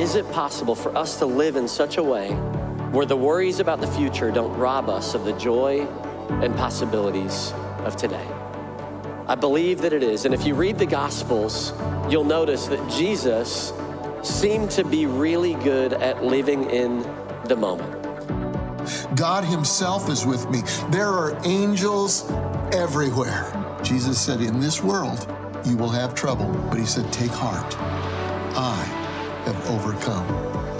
is it possible for us to live in such a way where the worries about the future don't rob us of the joy and possibilities of today? I believe that it is. And if you read the Gospels, you'll notice that Jesus seemed to be really good at living in the moment. God himself is with me. There are angels everywhere. Jesus said, in this world, you will have trouble. But he said, take heart. I have overcome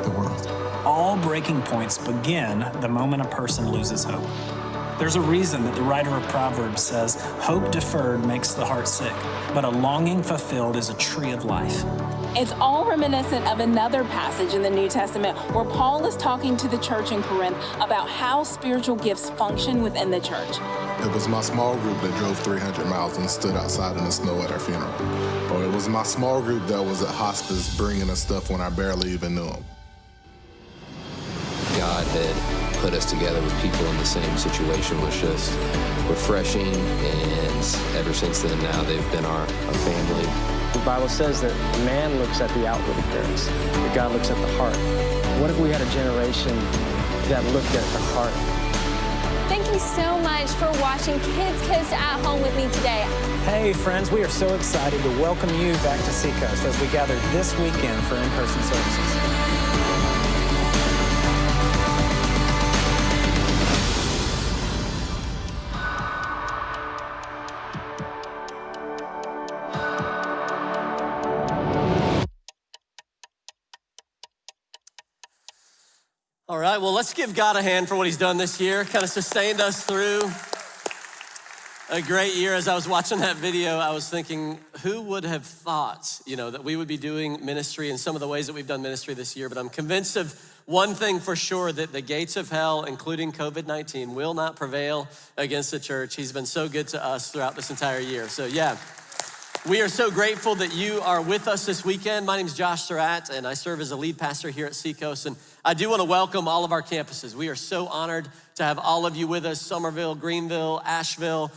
the world. All breaking points begin the moment a person loses hope. There's a reason that the writer of Proverbs says, hope deferred makes the heart sick, but a longing fulfilled is a tree of life. It's all reminiscent of another passage in the New Testament where Paul is talking to the church in Corinth about how spiritual gifts function within the church. It was my small group that drove 300 miles and stood outside in the snow at our funeral. Or it was my small group that was at hospice bringing us stuff when I barely even knew them. God had put us together with people in the same situation was just refreshing, and ever since then now they've been our family. The Bible says that man looks at the outward appearance, but God looks at the heart. What if we had a generation that looked at the heart? Thank you so much for watching Kids Coast at Home with me today. Hey friends, we are so excited to welcome you back to Seacoast as we gather this weekend for in-person services. All right, well, let's give God a hand for what he's done this year. Kind of sustained us through a great year. As I was watching that video, I was thinking, who would have thought, that we would be doing ministry in some of the ways that we've done ministry this year? But I'm convinced of one thing for sure, that the gates of hell, including COVID-19, will not prevail against the church. He's been so good to us throughout this entire year. So yeah, we are so grateful that you are with us this weekend. My name is Josh Surratt, and I serve as a lead pastor here at Seacoast. And I do want to welcome all of our campuses. We are so honored to have all of you with us, Somerville, Greenville, Asheville,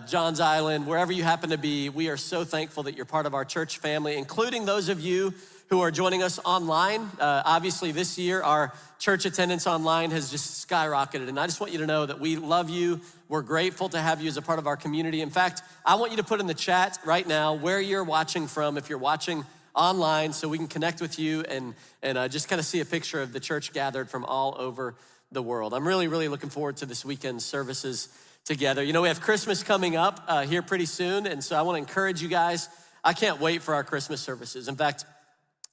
Johns Island, wherever you happen to be. We are so thankful that you're part of our church family, including those of you who are joining us online. Obviously this year, our church attendance online has just skyrocketed. And I just want you to know that we love you. We're grateful to have you as a part of our community. In fact, I want you to put in the chat right now where you're watching from, if you're watching online, so we can connect with you and just kind of see a picture of the church gathered from all over the world. I'm really, really looking forward to this weekend's services together. We have Christmas coming up here pretty soon, and so I want to encourage you guys. I can't wait for our Christmas services. In fact,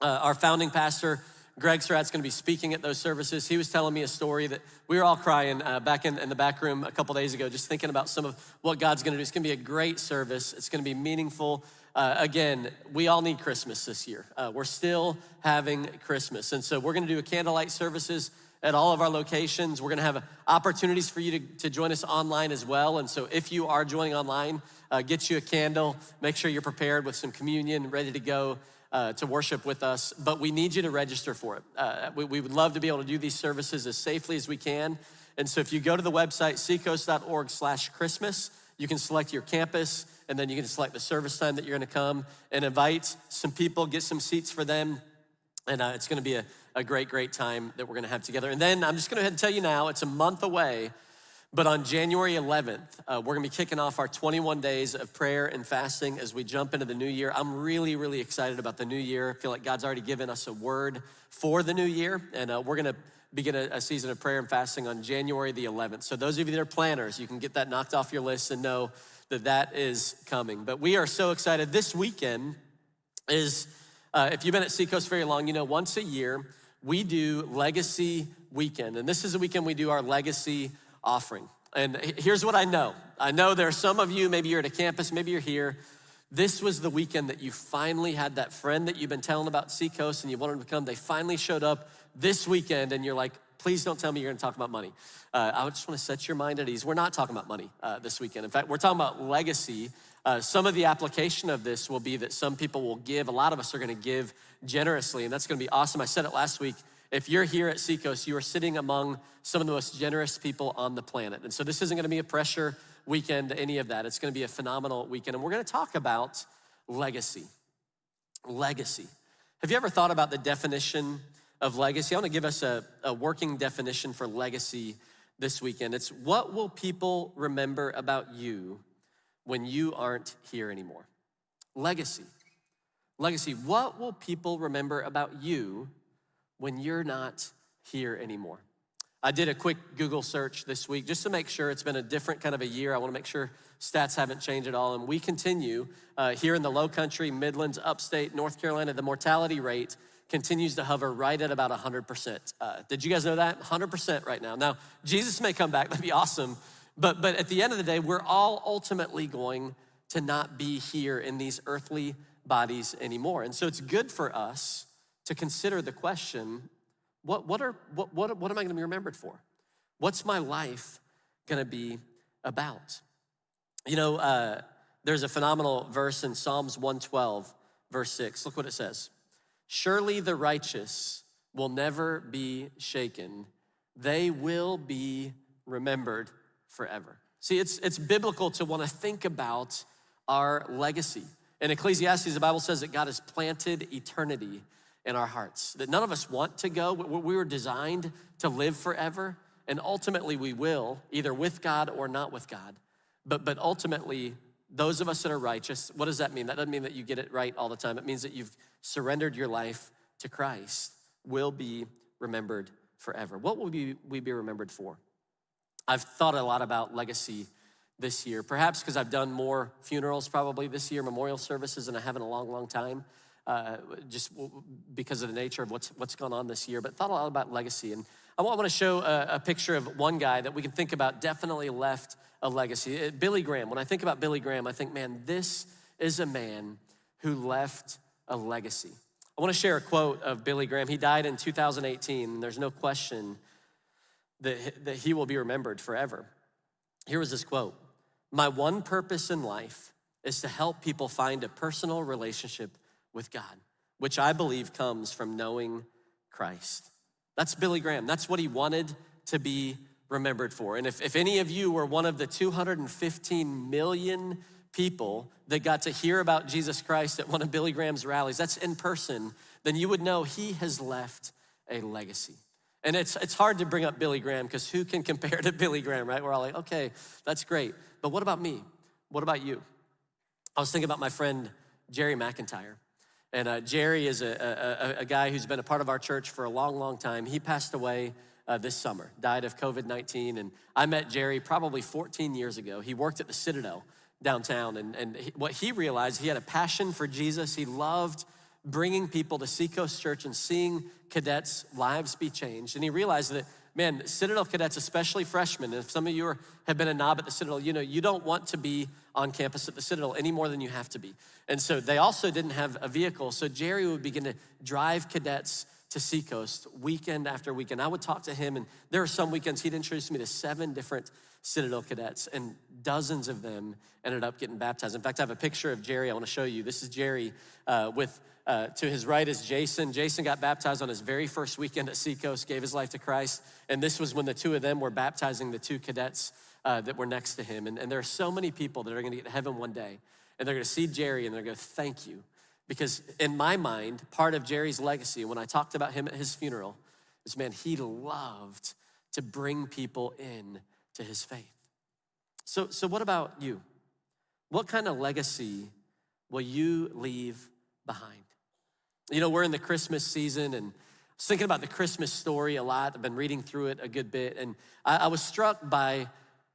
our founding pastor, Greg Surratt's gonna be speaking at those services. He was telling me a story that we were all crying back in the back room a couple days ago, just thinking about some of what God's gonna do. It's gonna be a great service. It's gonna be meaningful. Again, we all need Christmas this year. We're still having Christmas. And so we're gonna do a candlelight services at all of our locations. We're gonna have opportunities for you to join us online as well. And so if you are joining online, get you a candle, make sure you're prepared with some communion, ready to go to worship with us, but we need you to register for it. We would love to be able to do these services as safely as we can. And so if you go to the website, seacoast.org/Christmas, you can select your campus, and then you can select the service time that you're gonna come and invite some people, get some seats for them. And it's gonna be a great, great time that we're gonna have together. And then I'm just gonna go ahead and tell you now, it's a month away, but on January 11th, we're gonna be kicking off our 21 days of prayer and fasting as we jump into the new year. I'm really, really excited about the new year. I feel like God's already given us a word for the new year, and we're gonna begin a season of prayer and fasting on January the 11th. So those of you that are planners, you can get that knocked off your list and know that that is coming. But we are so excited. This weekend is, if you've been at Seacoast very long, once a year, we do Legacy Weekend. And this is the weekend we do our Legacy offering. And here's what I know. I know there are some of you, maybe you're at a campus, maybe you're here. This was the weekend that you finally had that friend that you've been telling about Seacoast and you wanted them to come. They finally showed up this weekend and you're like, please don't tell me you're gonna talk about money. I just wanna set your mind at ease. We're not talking about money this weekend. In fact, we're talking about legacy. Some of the application of this will be that some people will give. A lot of us are gonna give generously, and that's gonna be awesome. I said it last week. If you're here at Seacoast, you are sitting among some of the most generous people on the planet. And so this isn't gonna be a pressure weekend, any of that. It's gonna be a phenomenal weekend. And we're gonna talk about legacy. Legacy. Have you ever thought about the definition of legacy? I want to give us a working definition for legacy this weekend. It's what will people remember about you when you aren't here anymore? Legacy. Legacy. What will people remember about you when you're not here anymore? I did a quick Google search this week just to make sure. It's been a different kind of a year. I want to make sure stats haven't changed at all. And we continue here in the low country, Midlands, upstate, North Carolina, the mortality rate continues to hover right at about 100%. Did you guys know that? 100% right now. Now, Jesus may come back, that'd be awesome. But at the end of the day, we're all ultimately going to not be here in these earthly bodies anymore. And so it's good for us to consider the question, what am I gonna be remembered for? What's my life gonna be about? You know, there's a phenomenal verse in Psalms 112, verse 6. Look what it says. Surely the righteous will never be shaken. They will be remembered forever. See, it's biblical to want to think about our legacy. In Ecclesiastes, the Bible says that God has planted eternity in our hearts, that none of us want to go. We were designed to live forever, and ultimately we will, either with God or not with God. But ultimately, those of us that are righteous, what does that mean? That doesn't mean that you get it right all the time. It means that you've surrendered your life to Christ, will be remembered forever. What will we be remembered for? I've thought a lot about legacy this year, perhaps because I've done more funerals probably this year, memorial services, than I have in a long, long time, just because of the nature of what's gone on this year, but thought a lot about legacy. And I want to show a picture of one guy that we can think about definitely left a legacy. Billy Graham. When I think about Billy Graham, I think, man, this is a man who left a legacy. I want to share a quote of Billy Graham. He died in 2018, and there's no question that he will be remembered forever. Here was this quote. My one purpose in life is to help people find a personal relationship with God, which I believe comes from knowing Christ. That's Billy Graham. That's what he wanted to be remembered for. And if any of you were one of the 215 million people that got to hear about Jesus Christ at one of Billy Graham's rallies, that's in person, then you would know he has left a legacy. And it's hard to bring up Billy Graham because who can compare to Billy Graham, right? We're all like, okay, that's great. But what about me? What about you? I was thinking about my friend, Jerry McIntyre. And Jerry is a guy who's been a part of our church for a long, long time. He passed away this summer, died of COVID-19. And I met Jerry probably 14 years ago. He worked at the Citadel downtown. And what he realized, he had a passion for Jesus. He loved bringing people to Seacoast Church and seeing cadets' lives be changed. And he realized that, man, Citadel cadets, especially freshmen, and if some of you have been a knob at the Citadel, you know, you don't want to be on campus at the Citadel any more than you have to be. And so they also didn't have a vehicle. So Jerry would begin to drive cadets to Seacoast weekend after weekend. I would talk to him, and there were some weekends he'd introduce me to 7 different Citadel cadets, and dozens of them ended up getting baptized. In fact, I have a picture of Jerry I want to show you. This is Jerry to his right is Jason. Jason got baptized on his very first weekend at Seacoast, gave his life to Christ. And this was when the two of them were baptizing the 2 cadets that were next to him. And there are so many people that are gonna get to heaven one day, and they're gonna see Jerry and they're gonna thank you. Because in my mind, part of Jerry's legacy, when I talked about him at his funeral, is, man, he loved to bring people in to his faith. So what about you? What kind of legacy will you leave behind? You know, we're in the Christmas season, and I was thinking about the Christmas story a lot. I've been reading through it a good bit, and I was struck by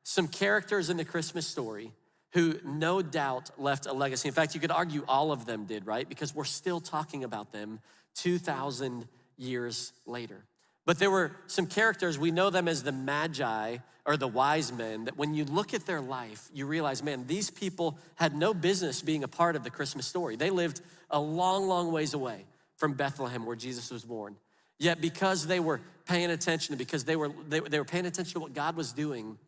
some characters in the Christmas story who no doubt left a legacy. In fact, you could argue all of them did, right? Because we're still talking about them 2,000 years later. But there were some characters, we know them as the Magi or the wise men, that when you look at their life, you realize, man, these people had no business being a part of the Christmas story. They lived a long, long ways away from Bethlehem where Jesus was born. Yet because they were paying attention, because they were paying attention to what God was doing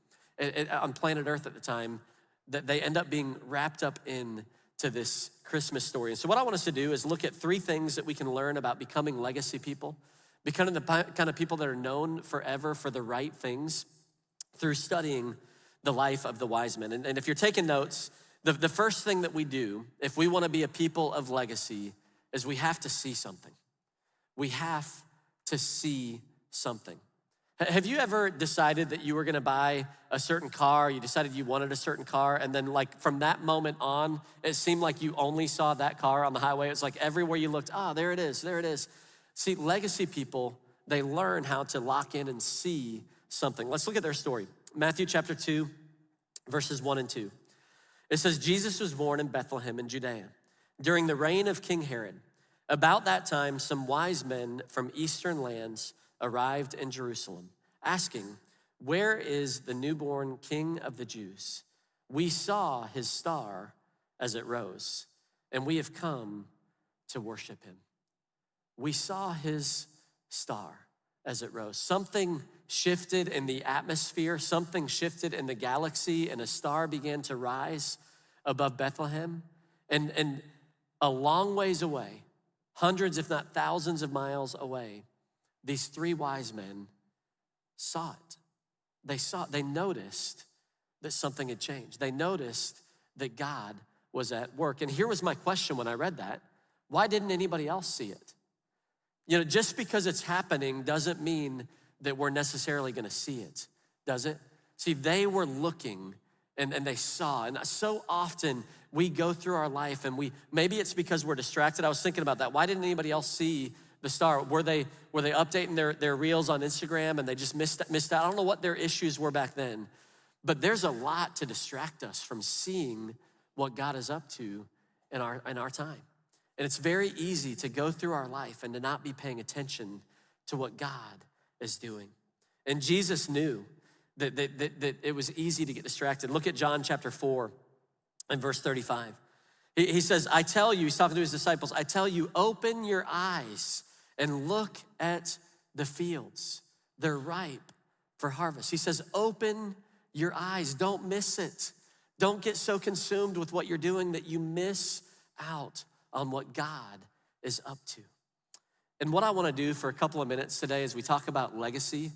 on planet Earth at the time, that they end up being wrapped up into this Christmas story. And so what I want us to do is look at 3 things that we can learn about becoming legacy people, becoming the kind of people that are known forever for the right things through studying the life of the wise men. And if you're taking notes, the first thing that we do if we want to be a people of legacy is we have to see something. We have to see something. Have you ever decided that you were gonna buy a certain car, you decided you wanted a certain car, and then like from that moment on, it seemed like you only saw that car on the highway? It's like everywhere you looked, there it is, there it is. See, legacy people, they learn how to lock in and see something. Let's look at their story. Matthew chapter 2, verses 1 and 2. It says, Jesus was born in Bethlehem in Judea during the reign of King Herod. About that time, some wise men from eastern lands arrived in Jerusalem, asking, "Where is the newborn King of the Jews? We saw his star as it rose, and we have come to worship him." We saw his star as it rose. Something shifted in the atmosphere, something shifted in the galaxy, and a star began to rise above Bethlehem. And a long ways away, hundreds if not thousands of miles away, these three wise men saw it. They noticed that something had changed. They noticed that God was at work. And here was my question when I read that. Why didn't anybody else see it? You know, just because it's happening doesn't mean that we're necessarily gonna see it, does it? See, they were looking and they saw. And so often we go through our life and maybe it's because we're distracted. I was thinking about that. Why didn't anybody else see the star? Were they updating their reels on Instagram and they just missed out? I don't know what their issues were back then, but there's a lot to distract us from seeing what God is up to in our time. And it's very easy to go through our life and to not be paying attention to what God is doing. And Jesus knew that it was easy to get distracted. Look at John chapter 4 and verse 35. He says, I tell you, he's talking to his disciples, I tell you, open your eyes and look at the fields. They're ripe for harvest. He says, open your eyes, don't miss it. Don't get so consumed with what you're doing that you miss out on what God is up to. And what I wanna do for a couple of minutes today as we talk about legacy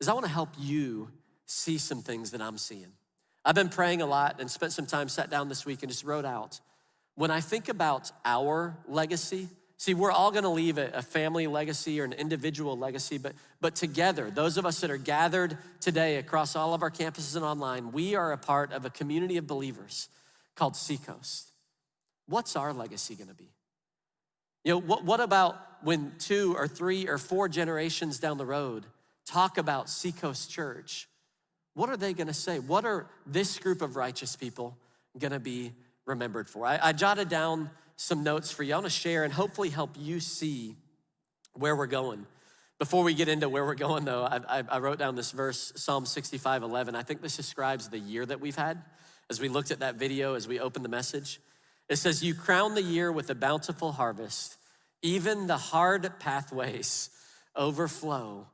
is I wanna help you see some things that I'm seeing. I've been praying a lot and spent some time, sat down this week and just wrote out, when I think about our legacy, see, we're all gonna leave a family legacy or an individual legacy, but together, those of us that are gathered today across all of our campuses and online, we are a part of a community of believers called Seacoast. What's our legacy gonna be? You know, what about when 2 or 3 or 4 generations down the road talk about Seacoast Church? What are they gonna say? What are this group of righteous people gonna be remembered for? I jotted down some notes for you. I wanna share and hopefully help you see where we're going. Before we get into where we're going though, I wrote down this verse, Psalm 65:11. I think this describes the year that we've had as we looked at that video, as we opened the message. It says, you crown the year with a bountiful harvest. Even the hard pathways overflow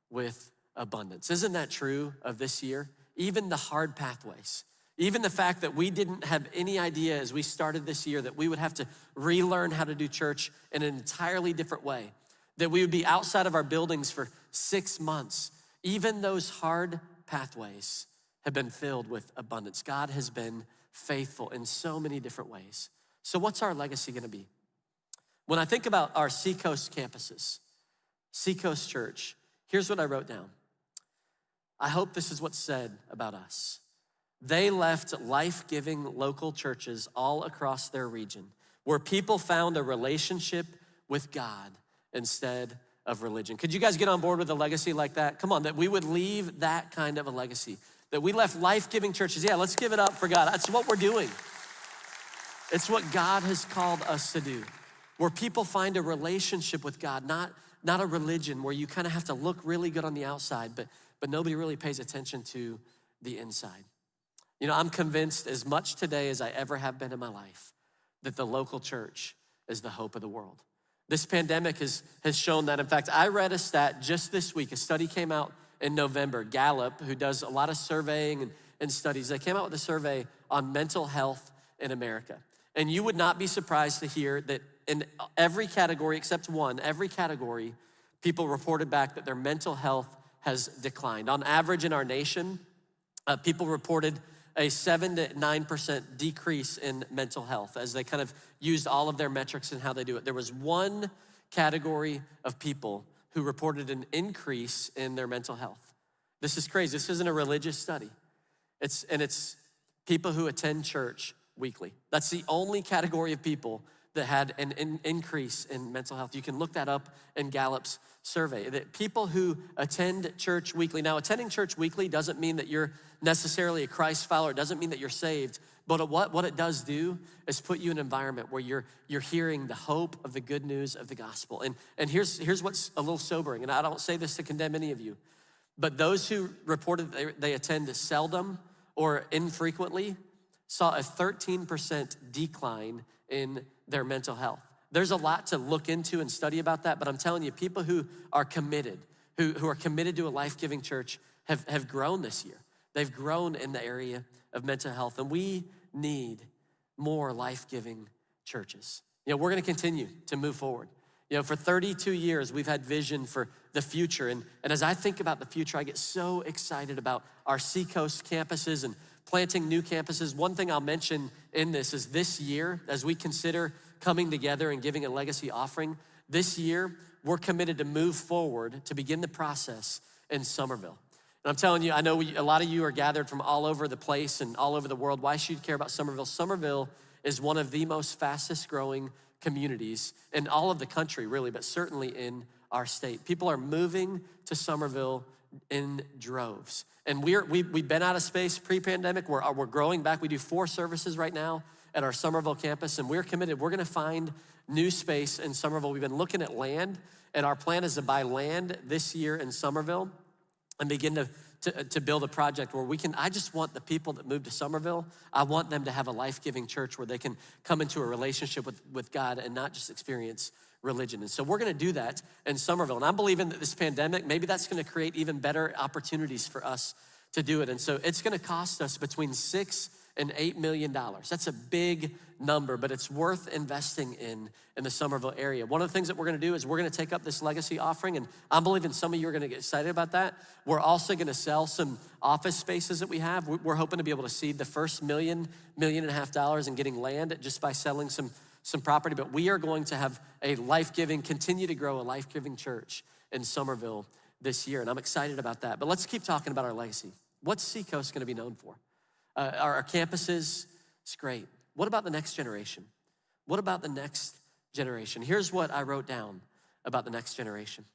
with abundance. Isn't that true of this year? Even the hard pathways, even the fact that we didn't have any idea as we started this year that we would have to relearn how to do church in an entirely different way, that we would be outside of our buildings for 6 months. Even those hard pathways have been filled with abundance. God has been faithful in so many different ways. So what's our legacy gonna be? When I think about our Seacoast campuses, Seacoast Church, here's what I wrote down. I hope this is what's said about us. They left life-giving local churches all across their region where people found a relationship with God instead of religion. Could you guys get on board with a legacy like that? Come on, that we would leave that kind of a legacy. That we left life-giving churches. Yeah, let's give it up for God. That's what we're doing. It's what God has called us to do. Where people find a relationship with God, not a religion where you kind of have to look really good on the outside, but nobody really pays attention to the inside. You know, I'm convinced as much today as I ever have been in my life that the local church is the hope of the world. This pandemic has shown that. In fact, I read a stat just this week. A study came out in November. Gallup, who does a lot of surveying and studies, they came out with a survey on mental health in America. And you would not be surprised to hear that in every category except one, every category, people reported back that their mental health has declined. On average in our nation, people reported a 7 to 9% decrease in mental health as they kind of used all of their metrics and how they do it. There was one category of people who reported an increase in their mental health. This is crazy. This isn't a religious study. It's people who attend church weekly. That's the only category of people that had an increase in mental health. You can look that up in Gallup's survey. That people who attend church weekly. Now, attending church weekly doesn't mean that you're necessarily a Christ follower. It doesn't mean that you're saved. But what it does do is put you in an environment where you're hearing the hope of the good news of the gospel. And here's what's a little sobering, and I don't say this to condemn any of you, but those who reported they attend seldom or infrequently saw a 13% decline in their mental health. There's a lot to look into and study about that, but I'm telling you, people who are committed, who are committed to a life-giving church have grown this year. They've grown in the area of mental health, and we need more life-giving churches. You know, we're gonna continue to move forward. You know, for 32 years, we've had vision for the future, and as I think about the future, I get so excited about our Seacoast campuses and planting new campuses. One thing I'll mention in this is this year, as we consider coming together and giving a legacy offering, this year, we're committed to move forward to begin the process in Somerville. And I'm telling you, I know a lot of you are gathered from all over the place and all over the world. Why should you care about Somerville? Somerville is one of the most fastest growing communities in all of the country, really, but certainly in our state. People are moving to Somerville in droves. And we've been out of space pre-pandemic. We're growing back. We do 4 services right now at our Somerville campus, and we're committed. We're gonna find new space in Somerville. We've been looking at land, and our plan is to buy land this year in Somerville and begin to build a project where I just want the people that move to Somerville, I want them to have a life-giving church where they can come into a relationship with God and not just experience religion. And so we're gonna do that in Somerville. And I'm believing that this pandemic, maybe that's gonna create even better opportunities for us to do it. And so it's gonna cost us between $6 and $8 million. That's a big number, but it's worth investing in the Somerville area. One of the things that we're gonna do is we're gonna take up this legacy offering, and I'm believing some of you are gonna get excited about that. We're also gonna sell some office spaces that we have. We're hoping to be able to seed the first $1.5 million in getting land just by selling some property, but we are going to have continue to grow a life-giving church in Somerville this year, and I'm excited about that. But let's keep talking about our legacy. What's Seacoast gonna be known for? Our campuses, it's great. What about the next generation? What about the next generation? Here's what I wrote down about the next generation.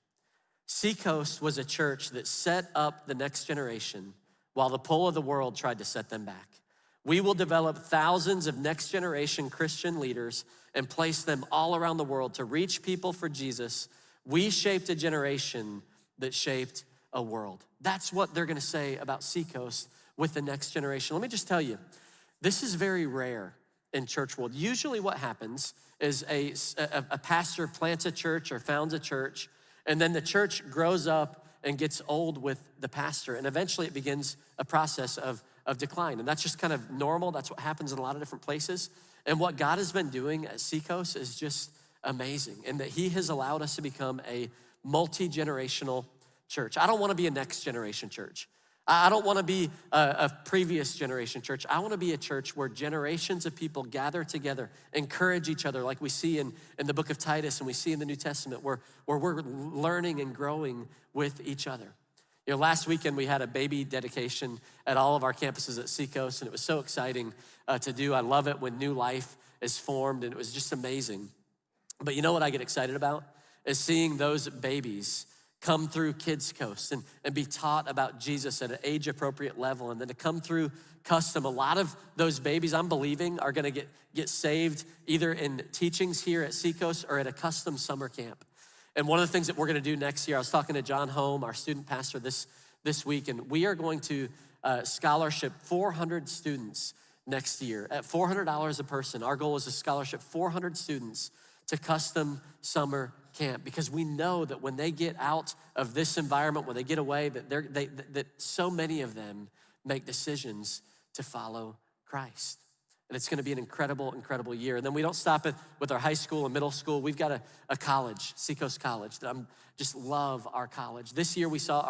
Seacoast was a church that set up the next generation while the pull of the world tried to set them back. We will develop thousands of next generation Christian leaders and place them all around the world to reach people for Jesus. We shaped a generation that shaped a world. That's what they're gonna say about Seacoast with the next generation. Let me just tell you, this is very rare in church world. Usually what happens is a pastor plants a church or founds a church, and then the church grows up and gets old with the pastor, and eventually it begins a process of decline. And that's just kind of normal. That's what happens in a lot of different places. And what God has been doing at Seacoast is just amazing, in that he has allowed us to become a multi-generational church. I don't wanna be a next generation church. I don't wanna be a previous generation church. I wanna be a church where generations of people gather together, encourage each other like we see in the book of Titus and we see in the New Testament, where we're learning and growing with each other. You know, last weekend we had a baby dedication at all of our campuses at Seacoast, and it was so exciting to do. I love it when new life is formed, and it was just amazing. But you know what I get excited about? Is seeing those babies come through Kids Coast and be taught about Jesus at an age-appropriate level, and then to come through Custom. A lot of those babies, I'm believing, are gonna get saved either in teachings here at Seacoast or at a Custom summer camp. And one of the things that we're gonna do next year, I was talking to John Home, our student pastor this week, and we are going to scholarship 400 students next year at $400 a person. Our goal is to scholarship 400 students to Custom summer camp, because we know that when they get out of this environment, when they get away, that so many of them make decisions to follow Christ. And it's gonna be an incredible, incredible year. And then we don't stop it with our high school and middle school. We've got a college, Seacoast College, that I'm just love our college. This year we saw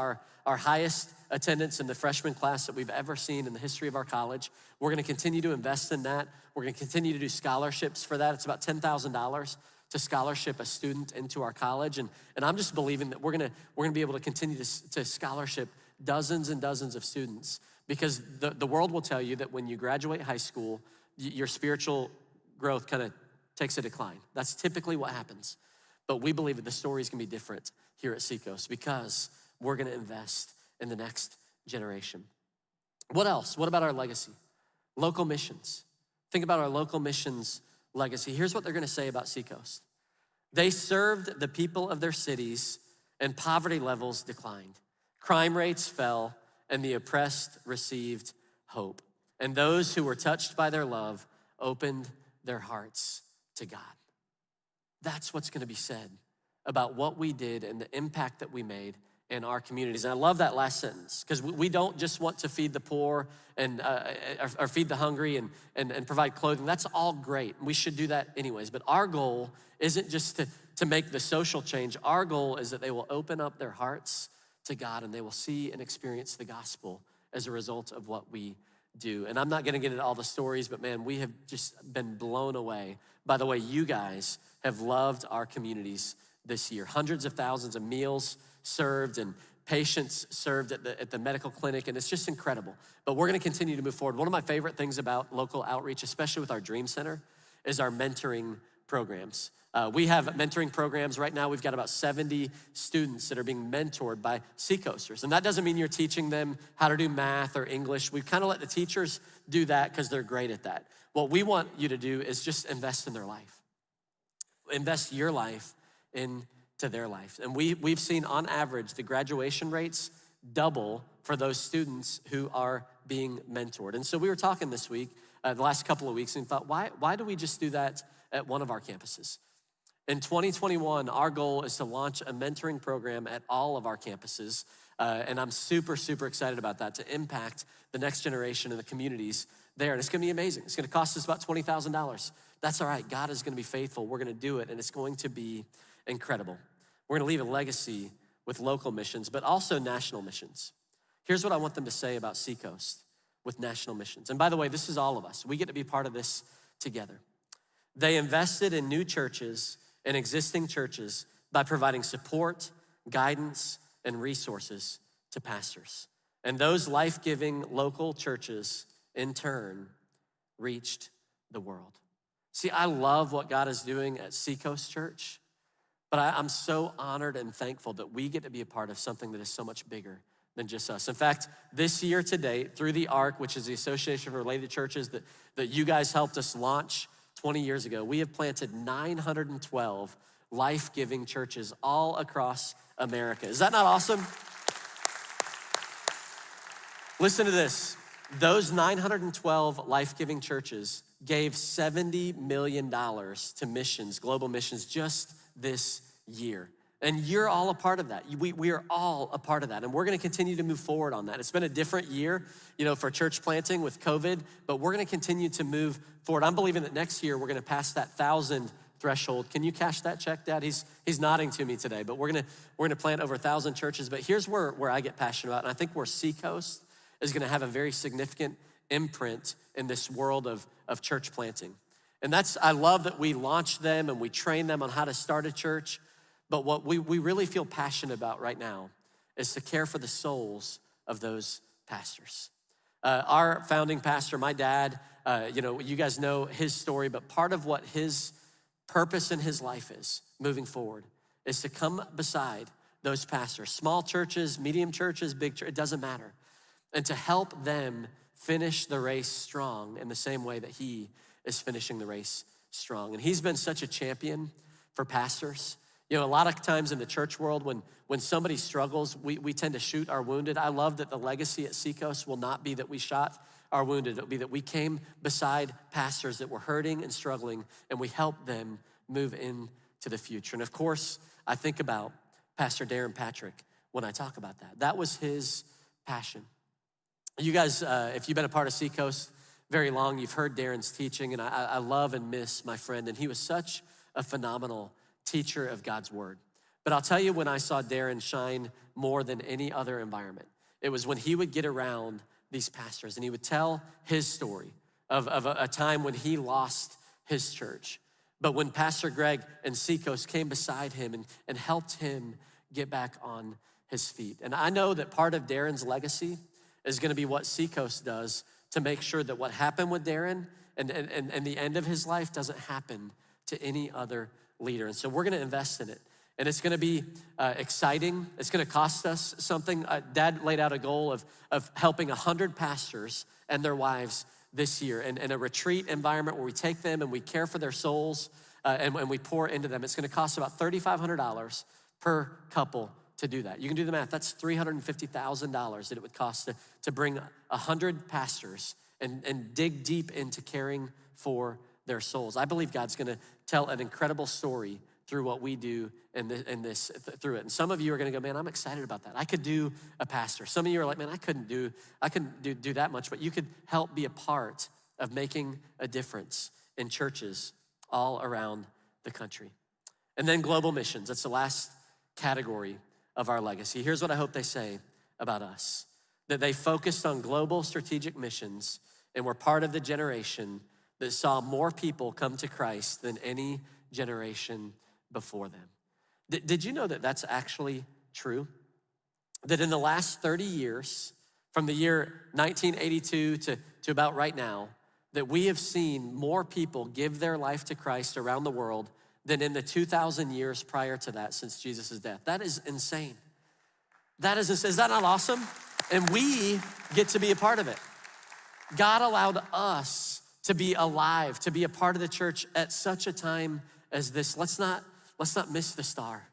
our highest attendance in the freshman class that we've ever seen in the history of our college. We're gonna continue to invest in that. We're gonna continue to do scholarships for that. It's about $10,000 to scholarship a student into our college. And I'm just believing that we're gonna be able to continue to scholarship dozens and dozens of students, because the world will tell you that when you graduate high school, your spiritual growth kind of takes a decline. That's typically what happens. But we believe that the story is gonna be different here at Seacoast because we're gonna invest in the next generation. What else? What about our legacy? Local missions. Think about our local missions legacy. Here's what they're gonna say about Seacoast. They served the people of their cities and poverty levels declined. Crime rates fell and the oppressed received hope. And those who were touched by their love opened their hearts to God. That's what's gonna be said about what we did and the impact that we made in our communities. And I love that last sentence, because we don't just want to feed the poor and or feed the hungry and provide clothing. That's all great. We should do that anyways. But our goal isn't just to make the social change. Our goal is that they will open up their hearts to God and they will see and experience the gospel as a result of what we do. And I'm not gonna get into all the stories, but man, we have just been blown away by the way you guys have loved our communities this year. Hundreds of thousands of meals served and patients served at the medical clinic, and it's just incredible. But we're gonna continue to move forward. One of my favorite things about local outreach, especially with our Dream Center, is our mentoring programs. We have mentoring programs. Right now, we've got about 70 students that are being mentored by Seacoasters. And that doesn't mean you're teaching them how to do math or English. We kind of let the teachers do that because they're great at that. What we want you to do is just invest in their life. Invest your life into their life. And we've seen on average the graduation rates double for those students who are being mentored. And so we were talking this week, the last couple of weeks, and thought, why do we just do that at one of our campuses? In 2021, our goal is to launch a mentoring program at all of our campuses. And I'm super, super excited about that, to impact the next generation and the communities there. And it's gonna be amazing. It's gonna cost us about $20,000. That's all right. God is gonna be faithful. We're gonna do it, and it's going to be incredible. We're gonna leave a legacy with local missions, but also national missions. Here's what I want them to say about Seacoast with national missions. And by the way, this is all of us. We get to be part of this together. They invested in new churches and existing churches by providing support, guidance, and resources to pastors. And those life-giving local churches, in turn, reached the world. See, I love what God is doing at Seacoast Church, but I'm so honored and thankful that we get to be a part of something that is so much bigger than just us. In fact, this year to date, through the ARC, which is the Association of Related Churches that you guys helped us launch 20 years ago, we have planted 912 life-giving churches all across America. Is that not awesome? Listen to this. Those 912 life-giving churches gave $70 million to missions, global missions, just this year. And you're all a part of that. We are all a part of that. And we're gonna continue to move forward on that. It's been a different year, for church planting with COVID, but we're gonna continue to move forward. I'm believing that next year we're gonna pass that 1,000 threshold. Can you cash that check, Dad? He's nodding to me today, but we're gonna plant over 1,000 churches. But here's where I get passionate about, and I think where Seacoast is gonna have a very significant imprint in this world of church planting. And I love that we launch them and we train them on how to start a church. But what we really feel passionate about right now is to care for the souls of those pastors. Our founding pastor, my dad, you guys know his story, but part of what his purpose in his life is moving forward is to come beside those pastors, small churches, medium churches, big church, it doesn't matter, and to help them finish the race strong in the same way that he is finishing the race strong. And he's been such a champion for pastors. A lot of times in the church world, when somebody struggles, we tend to shoot our wounded. I love that the legacy at Seacoast will not be that we shot our wounded. It'll be that we came beside pastors that were hurting and struggling, and we helped them move into the future. And of course, I think about Pastor Darren Patrick when I talk about that. That was his passion. You guys, if you've been a part of Seacoast very long. You've heard Darren's teaching, and I love and miss my friend, and he was such a phenomenal teacher of God's word. But I'll tell you when I saw Darren shine more than any other environment, it was when he would get around these pastors and he would tell his story of a time when he lost his church. But when Pastor Greg and Seacoast came beside him and helped him get back on his feet. And I know that part of Darren's legacy is gonna be what Seacoast does to make sure that what happened with Darren and the end of his life doesn't happen to any other leader. And so we're gonna invest in it. And it's gonna be exciting. It's gonna cost us something. Dad laid out a goal of helping 100 pastors and their wives this year in a retreat environment where we take them and we care for their souls and we pour into them. It's gonna cost about $3,500 per couple to do that. You can do the math. That's $350,000 that it would cost to bring 100 pastors and dig deep into caring for their souls. I believe God's gonna tell an incredible story through what we do through it. And some of you are gonna go, man, I'm excited about that. I could do a pastor. Some of you are like, man, I couldn't do that much, but you could help be a part of making a difference in churches all around the country. And then global missions. That's the last category of our legacy. Here's what I hope they say about us, that they focused on global strategic missions and were part of the generation that saw more people come to Christ than any generation before them. Did you know that that's actually true? That in the last 30 years, from the year 1982 to about right now, that we have seen more people give their life to Christ around the world than in the 2,000 years prior to that since Jesus' death. That is insane. Is that not awesome? And we get to be a part of it. God allowed us to be alive, to be a part of the church at such a time as this. Let's not miss the star.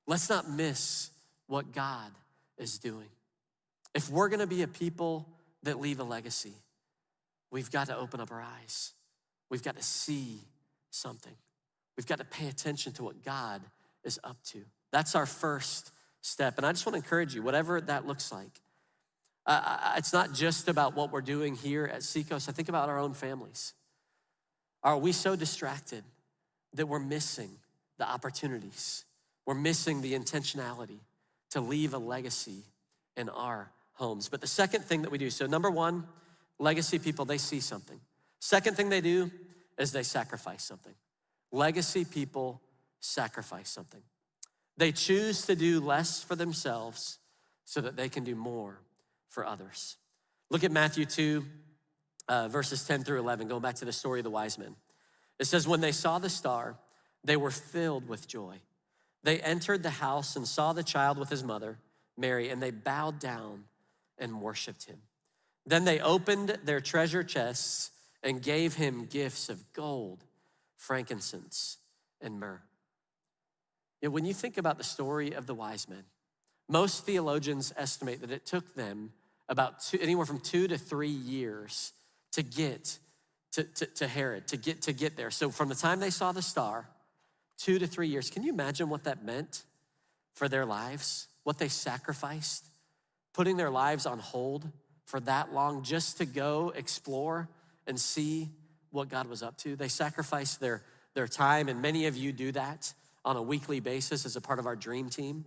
Let's not miss what God is doing. If we're gonna be a people that leave a legacy, we've got to open up our eyes. We've got to see something. We've got to pay attention to what God is up to. That's our first step. And I just want to encourage you, whatever that looks like. It's not just about what we're doing here at Seacoast. I think about our own families. Are we so distracted that we're missing the opportunities? We're missing the intentionality to leave a legacy in our homes. But the second thing that we do, so number one, legacy people, they see something. Second thing they do is they sacrifice something. Legacy people sacrifice something. They choose to do less for themselves so that they can do more for others. Look at Matthew 2, verses 10 through 11, going back to the story of the wise men. It says, when they saw the star, they were filled with joy. They entered the house and saw the child with his mother, Mary, and they bowed down and worshiped him. Then they opened their treasure chests and gave him gifts of gold, frankincense, and myrrh. When you think about the story of the wise men, most theologians estimate that it took them about anywhere from 2 to 3 years to get to Herod, to get there. So from the time they saw the star, 2 to 3 years. Can you imagine what that meant for their lives? What they sacrificed, putting their lives on hold for that long just to go explore and see what God was up to. They sacrificed their time, and many of you do that on a weekly basis as a part of our dream team.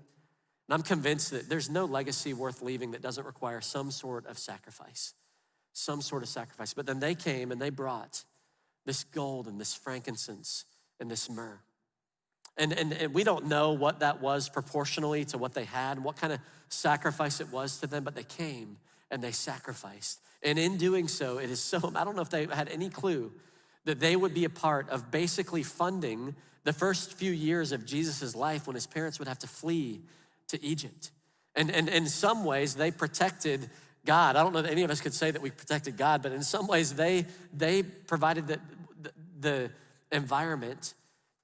And I'm convinced that there's no legacy worth leaving that doesn't require some sort of sacrifice. But then they came and they brought this gold and this frankincense and this myrrh. And we don't know what that was proportionally to what they had and what kind of sacrifice it was to them, but they came and they sacrificed. And in doing so, it is so, I don't know if they had any clue that they would be a part of basically funding the first few years of Jesus' life when his parents would have to flee to Egypt. And in some ways, they protected God. I don't know that any of us could say that we protected God, but in some ways, they provided the environment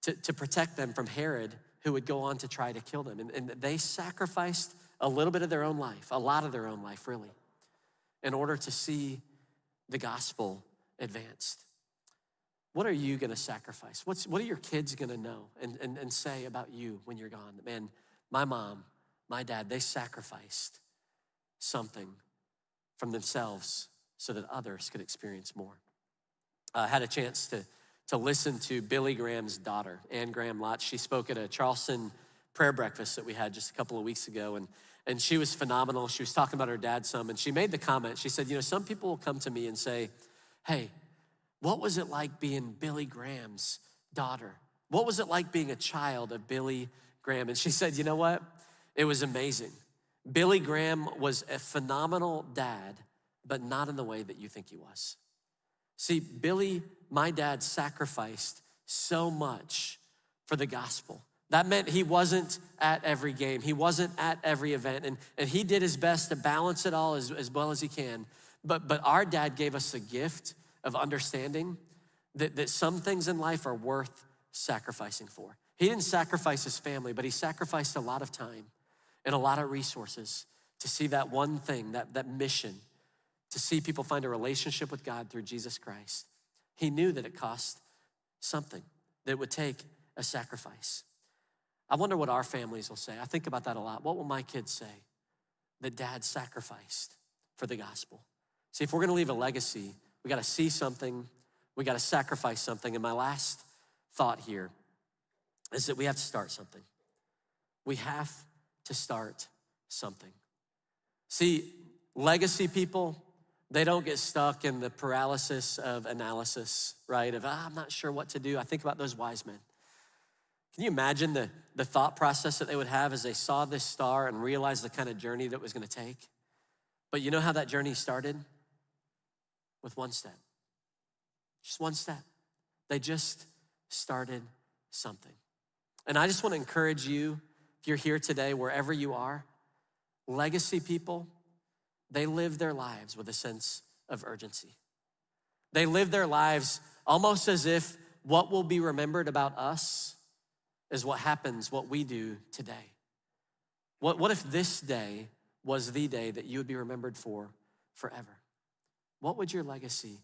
to protect them from Herod, who would go on to try to kill them. And they sacrificed a little bit of their own life, a lot of their own life, really, in order to see the gospel advanced. What are you gonna sacrifice? What are your kids gonna know and say about you when you're gone? Man, my mom, my dad, they sacrificed something from themselves so that others could experience more. I had a chance to listen to Billy Graham's daughter, Ann Graham Lotz. She spoke at a Charleston prayer breakfast that we had just a couple of weeks ago, and she was phenomenal. She was talking about her dad some, and she made the comment, she said, some people will come to me and say, hey, what was it like being Billy Graham's daughter? What was it like being a child of Billy Graham? And she said, you know what? It was amazing. Billy Graham was a phenomenal dad, but not in the way that you think he was. See, Billy, my dad, sacrificed so much for the gospel. That meant he wasn't at every game. He wasn't at every event. And he did his best to balance it all as well as he can. But our dad gave us a gift of understanding that some things in life are worth sacrificing for. He didn't sacrifice his family, but he sacrificed a lot of time and a lot of resources to see that one thing, that mission, to see people find a relationship with God through Jesus Christ. He knew that it cost something, that it would take a sacrifice. I wonder what our families will say. I think about that a lot. What will my kids say that dad sacrificed for the gospel? See, if we're gonna leave a legacy, we gotta see something, we gotta sacrifice something. And my last thought here is that we have to start something. We have to start something. See, legacy people, they don't get stuck in the paralysis of analysis, right? Of, I'm not sure what to do. I think about those wise men. Can you imagine the thought process that they would have as they saw this star and realized the kind of journey that it was gonna take? But you know how that journey started? With one step. Just one step. They just started something. And I just wanna encourage you, if you're here today, wherever you are, legacy people, they live their lives with a sense of urgency. They live their lives almost as if what will be remembered about us is what happens, what we do today. What if this day was the day that you would be remembered for forever? What would your legacy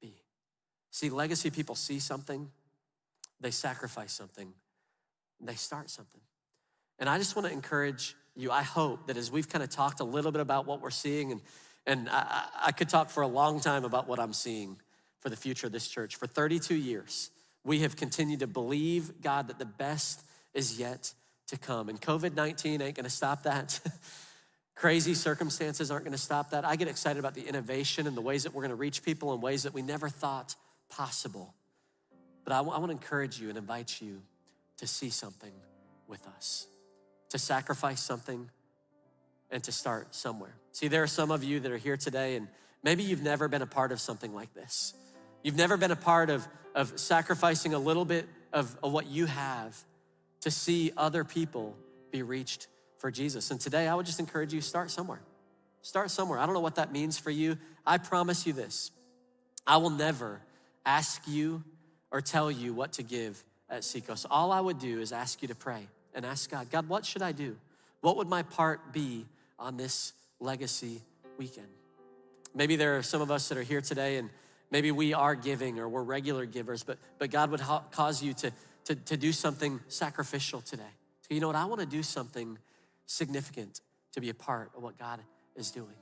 be? See, legacy people see something, they sacrifice something, they start something. And I just wanna encourage you, I hope that as we've kind of talked a little bit about what we're seeing, and I could talk for a long time about what I'm seeing for the future of this church. For 32 years, we have continued to believe, God, that the best is yet to come. And COVID-19 ain't gonna stop that. Crazy circumstances aren't gonna stop that. I get excited about the innovation and the ways that we're gonna reach people in ways that we never thought possible. But I wanna encourage you and invite you to see something with us, to sacrifice something and to start somewhere. See, there are some of you that are here today and maybe you've never been a part of something like this. You've never been a part of sacrificing a little bit of what you have to see other people be reached for Jesus. And today I would just encourage you, start somewhere. Start somewhere. I don't know what that means for you. I promise you this, I will never ask you or tell you what to give at Seacoast. All I would do is ask you to pray and ask God, God, what should I do? What would my part be on this legacy weekend? Maybe there are some of us that are here today and maybe we are giving or we're regular givers, but God would cause you to do something sacrificial today. So you know what, I wanna do something significant to be a part of what God is doing.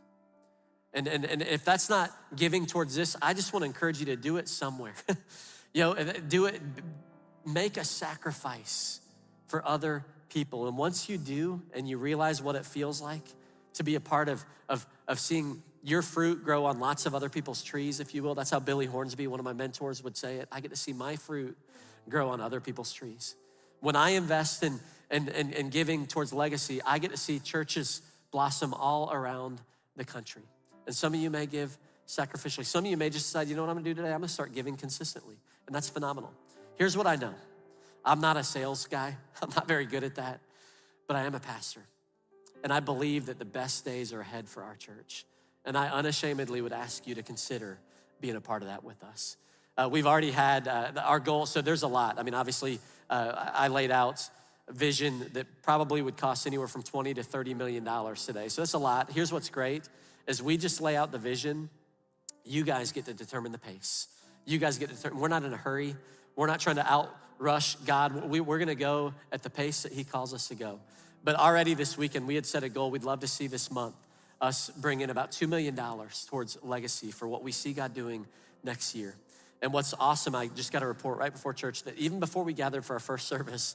And if that's not giving towards this, I just wanna encourage you to do it somewhere. Do it, make a sacrifice for other people. And once you do, and you realize what it feels like to be a part of seeing your fruit grow on lots of other people's trees, if you will. That's how Billy Hornsby, one of my mentors, would say it. I get to see my fruit grow on other people's trees. When I invest in giving towards legacy, I get to see churches blossom all around the country. And some of you may give sacrificially. Some of you may just decide, you know what I'm gonna do today? I'm gonna start giving consistently. And that's phenomenal. Here's what I know. I'm not a sales guy. I'm not very good at that, but I am a pastor. And I believe that the best days are ahead for our church. And I unashamedly would ask you to consider being a part of that with us. We've already had our goal, so there's a lot. I mean, obviously, I laid out a vision that probably would cost anywhere from $20 to $30 million today. So that's a lot. Here's what's great, is we just lay out the vision, you guys get to determine the pace. You guys get to determine, we're not in a hurry. We're not trying to outrush God. We're gonna go at the pace that he calls us to go. But already this weekend, we had set a goal we'd love to see this month us bringing about $2 million towards legacy for what we see God doing next year. And what's awesome, I just got a report right before church that even before we gathered for our first service,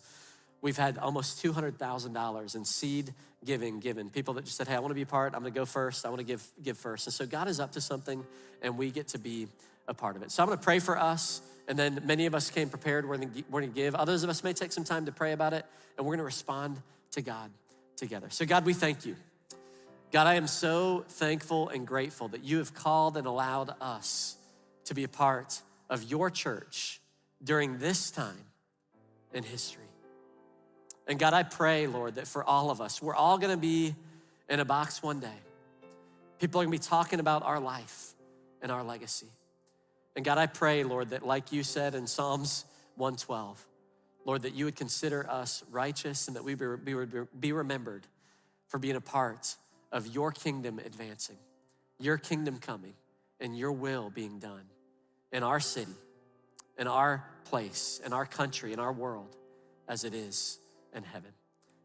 we've had almost $200,000 in seed giving given. People that just said, hey, I wanna be a part, I'm gonna go first, I wanna give first. And so God is up to something and we get to be a part of it. So I'm gonna pray for us, and then many of us came prepared, we're gonna give. Others of us may take some time to pray about it, and we're gonna respond to God together. So God, we thank you. God, I am so thankful and grateful that you have called and allowed us to be a part of your church during this time in history. And God, I pray, Lord, that for all of us, we're all gonna be in a box one day. People are gonna be talking about our life and our legacy. And God, I pray, Lord, that like you said in Psalms 112, Lord, that you would consider us righteous and that we would be remembered for being a part of your kingdom advancing, your kingdom coming, and your will being done in our city, in our place, in our country, in our world, as it is in heaven.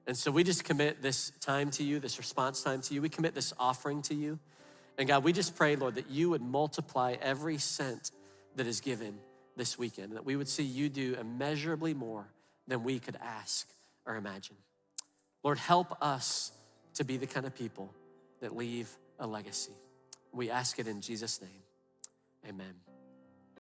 And so we just commit this time to you, this response time to you. We commit this offering to you. And God, we just pray, Lord, that you would multiply every cent that is given this weekend, that we would see you do immeasurably more than we could ask or imagine. Lord, help us to be the kind of people that leave a legacy. We ask it in Jesus' name, amen.